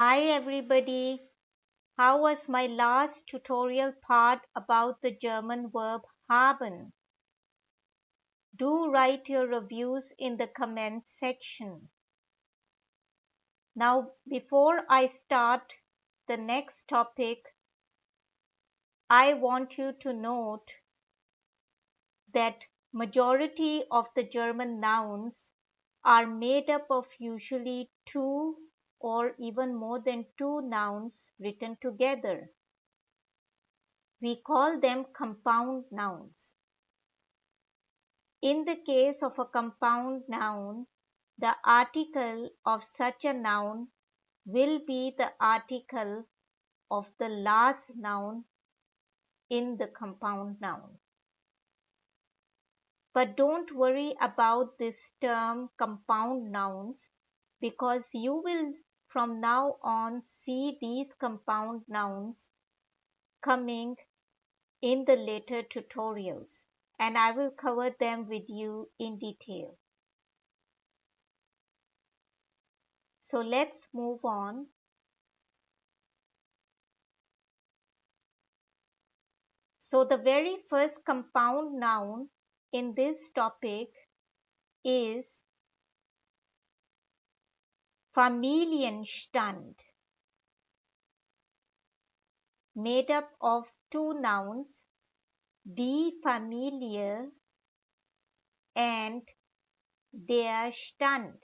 Hi everybody, how was my last tutorial part about the German verb haben? Do write your reviews in the comment section. Now before I start the next topic, I want you to note that majority of the German nouns are made up of usually two or even more than two nouns written together. We call them compound nouns. In the case of a compound noun, the article of such a noun will be the article of the last noun in the compound noun. But don't worry about this term compound nouns because you will from now on see these compound nouns coming in the later tutorials, and I will cover them with you in detail. So let's move on. So the very first compound noun in this topic is Familienstand, made up of two nouns, die Familie and der Stand.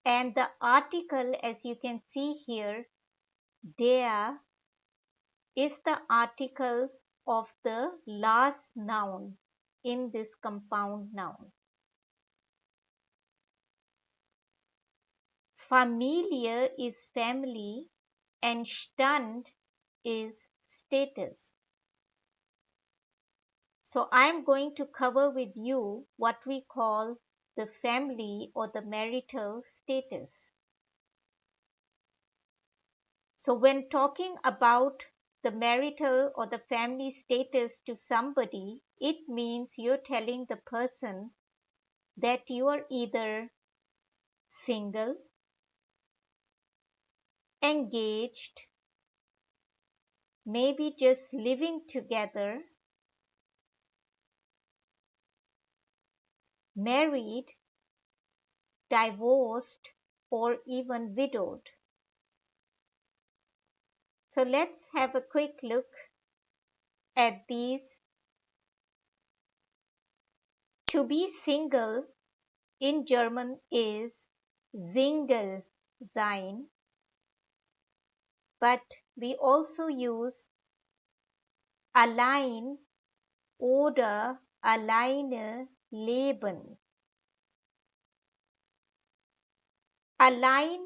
And the article, as you can see here, der is the article of the last noun in this compound noun. Familie is family and Stand is status. So I'm going to cover with you what we call the family or the marital status. So when talking about the marital or the family status to somebody, it means you're telling the person that you are either single, engaged, maybe just living together, married, divorced, or even widowed. So let's have a quick look at these. To be single in German is Single sein, but we also use allein oder alleine leben. Allein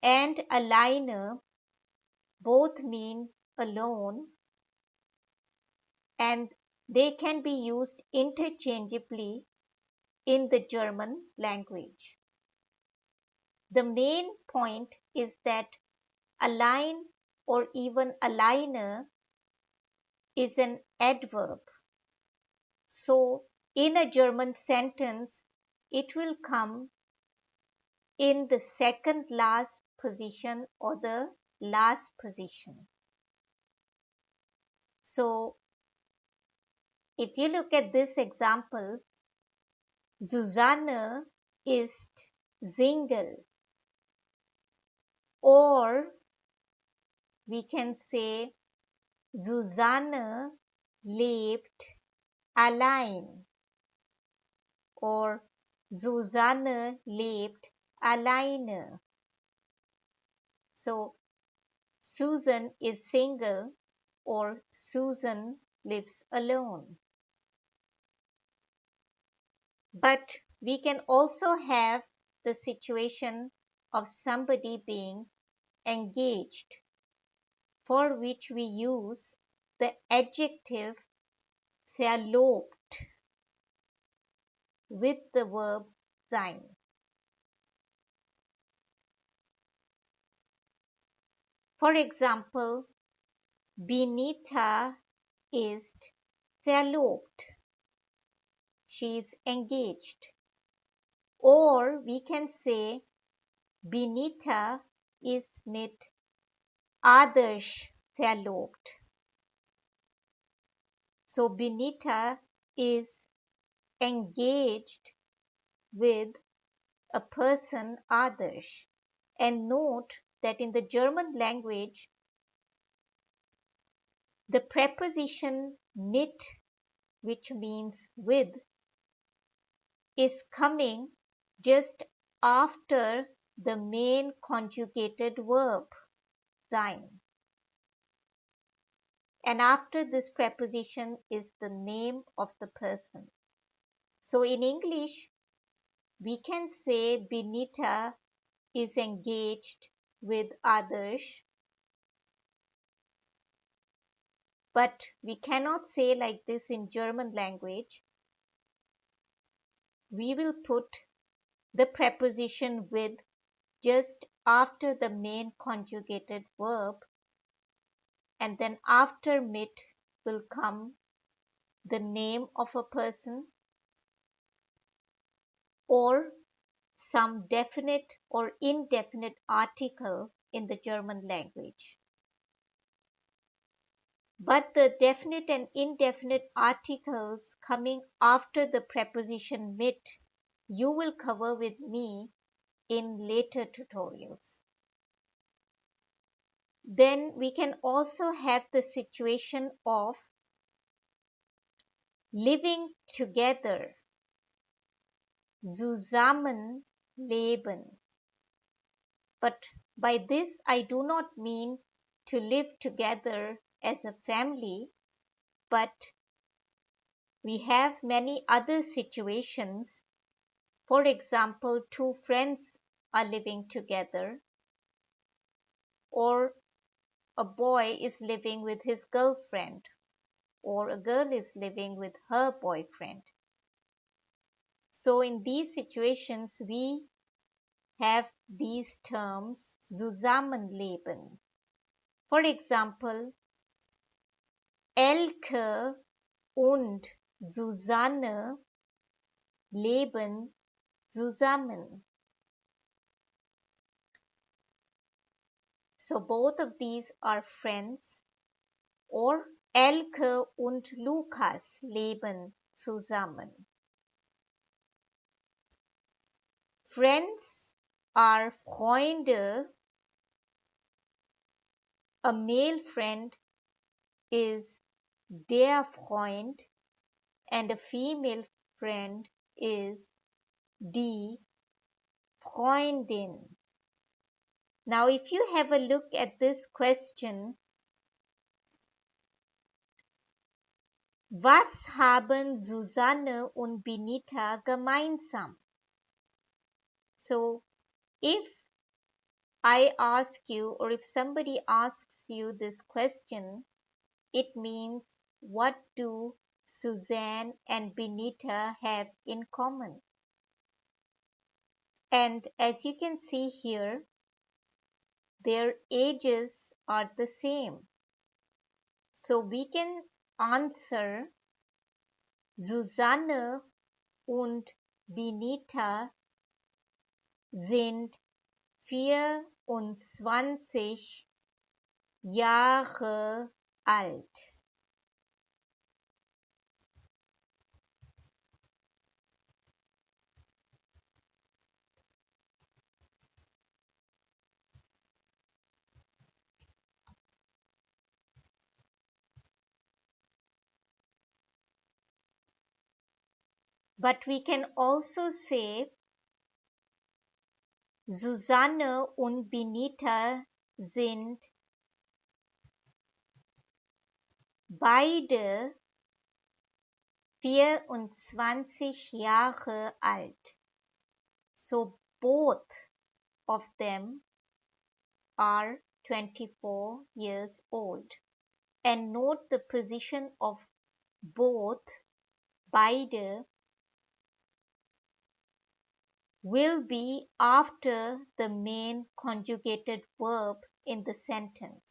and alleine both mean alone, and they can be used interchangeably in the German language. The main point is that allein or even alleine is an adverb. So in a German sentence, it will come in the second last position or the last position. So if you look at this example, Susanne ist Single, or we can say Susanne lebt allein, or Susanne lebt alleine. So Susan is single or Susan lives alone. But we can also have the situation of somebody being engaged, for which we use the adjective verlobt with the verb sein. For example, Benita ist verlobt. She is engaged. Or we can say Benita ist mit Adarsh verlobt. So Benita is engaged with a person Adarsh. And note that in the German language, the preposition mit, which means with, is coming just after the main conjugated verb sein. And after this preposition is the name of the person. So in English, we can say Benita is engaged with Adarsh, but we cannot say like this in German language. We will put the preposition with just after the main conjugated verb, and then after mit will come the name of a person or some definite or indefinite article in the German language. But the definite and indefinite articles coming after the preposition mit, you will cover with me in later tutorials. Then we can also have the situation of living together, zusammenleben. But by this I do not mean to live together as a family, but we have many other situations. For example, two friends are living together, or a boy is living with his girlfriend, or a girl is living with her boyfriend. So in these situations, we have these terms Zusammenleben. For example, Elke und Susanne leben zusammen. So both of these are friends. Or Elke und Lukas leben zusammen. Friends are Freunde. A male friend is der Freund, and a female friend is die Freundin. Now, if you have a look at this question, was haben Susanne und Benita gemeinsam? So, if I ask you, or if somebody asks you this question, it means what do Suzanne and Benita have in common? And as you can see here, their ages are the same. So we can answer Susanne und Benita sind 24 Jahre alt. But we can also say Susanne und Benita sind beide 24 Jahre alt. So both of them are 24 years old. And note the position of both, beide, will be after the main conjugated verb in the sentence.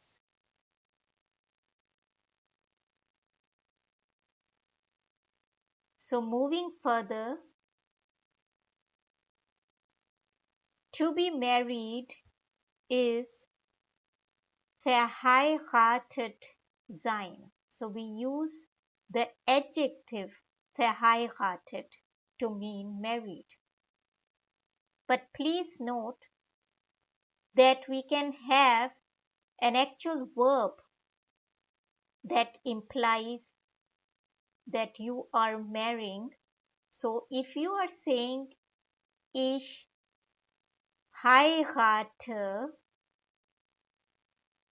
So moving further, to be married is verheiratet sein. So we use the adjective verheiratet to mean married. But please note that we can have an actual verb that implies that you are marrying. So if you are saying ich heirate,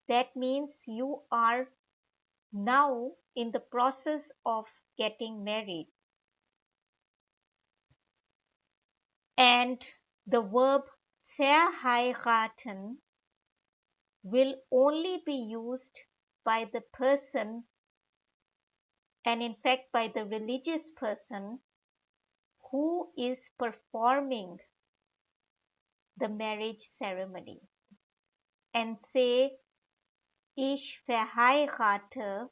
that means you are now in the process of getting married. And the verb verheiraten will only be used by the person, and in fact by the religious person who is performing the marriage ceremony. And say ich verheirate,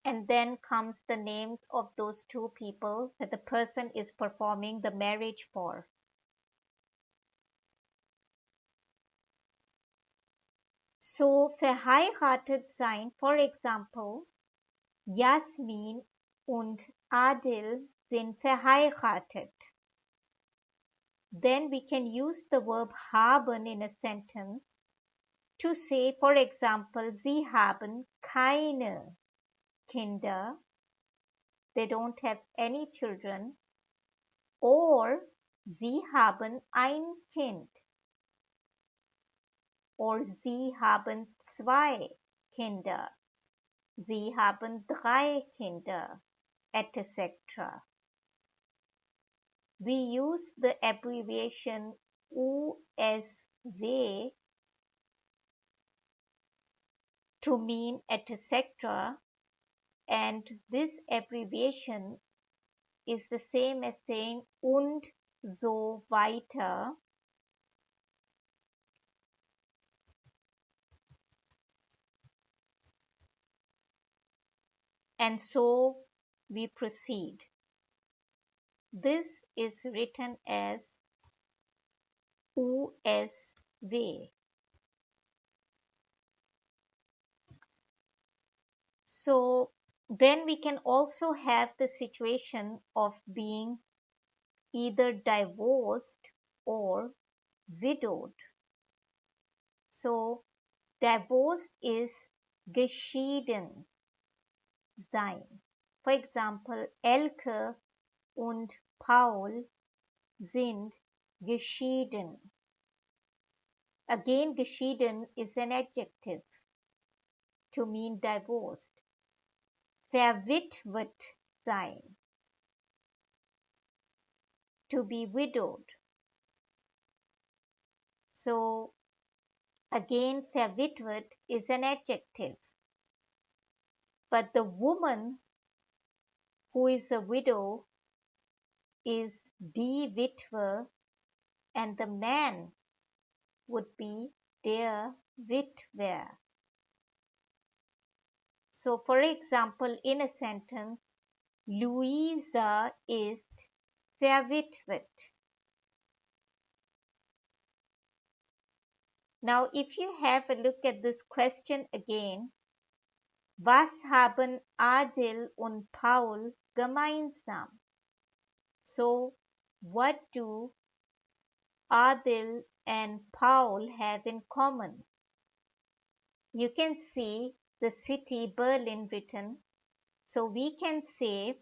and then comes the names of those two people that the person is performing the marriage for. So verheiratet sein, for example, Jasmin und Adil sind verheiratet. Then we can use the verb haben in a sentence to say, for example, sie haben keine Kinder, they don't have any children, or sie haben ein Kind, or sie haben zwei Kinder, sie haben drei Kinder, etc. We use the abbreviation USW to mean etc., and this abbreviation is the same as saying und so weiter. And so we proceed. This is written as USW. So then we can also have the situation of being either divorced or widowed. So divorced is geschieden sein. For example, Elke und Paul sind geschieden. Again, geschieden is an adjective to mean divorced. Verwitwet sein, to be widowed. So again, verwitwet is an adjective. But the woman who is a widow is die Witwe, and the man would be der Witwer. So for example, in a sentence, Luisa ist verwitwet. Now if you have a look at this question again, was haben Adil und Paul gemeinsam? So what do Adil and Paul have in common? You can see the city Berlin written. So we can say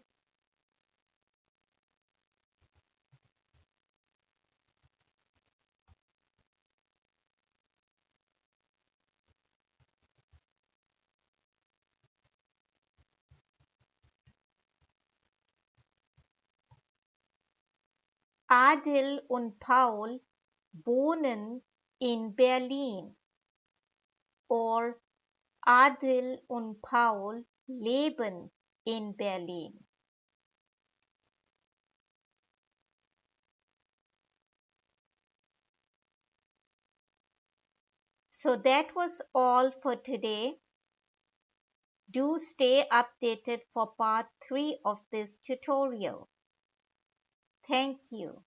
Adil und Paul wohnen in Berlin, or Adil und Paul leben in Berlin. So that was all for today. Do stay updated for part 3 of this tutorial. Thank you.